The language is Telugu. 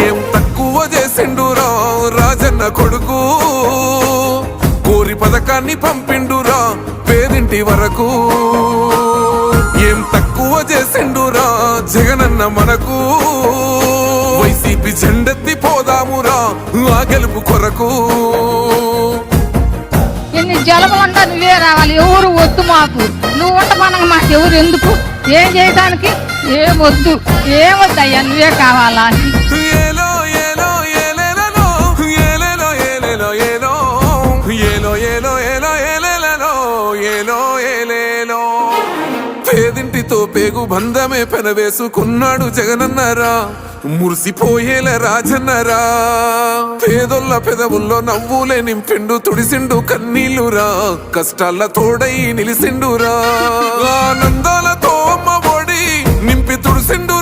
ఏం తక్కువ చేసిండురా రాజన్న కొడుకు, కోరి పథకాన్ని పంపిండురా పేదింటి వరకు. ఏం తక్కువ చేసిండురా జగనన్న మనకు, వైసీపీ జెండెత్తి పోదామురా ఆ గెలుపు కొరకు. ఎన్ని జలములంటా నువ్వే రావాలి, ఎవరు వద్దు మాకు, నువ్వు ఉండమనగా మాకు ఎవరు ఎందుకు, ఏం చేయడానికి ఏమొద్దు, ఏమొద్దయ్యా నువ్వే కావాలా. ఏలో ఏలో ఏలేలలో ఏలేలో ఏలేలో ఏలో ఏలో ఏలో ఏలో ఏలేలలో ఏలో ఏలేలో. పేదింటితో పేగు బంధమే పెనవేసుకున్నాడు జగనన్నరా, మురిసిపోయేల రాజన్నరా. పేదొల్ల పెదవుల్లో నవ్వులే నింపిండు, తుడిసిండు కన్నీళ్లురా, కష్టాల తోడై నిలిసిండురా. ఆనందాలతో అమ్మ ఒడి నింపి తుడిసిండు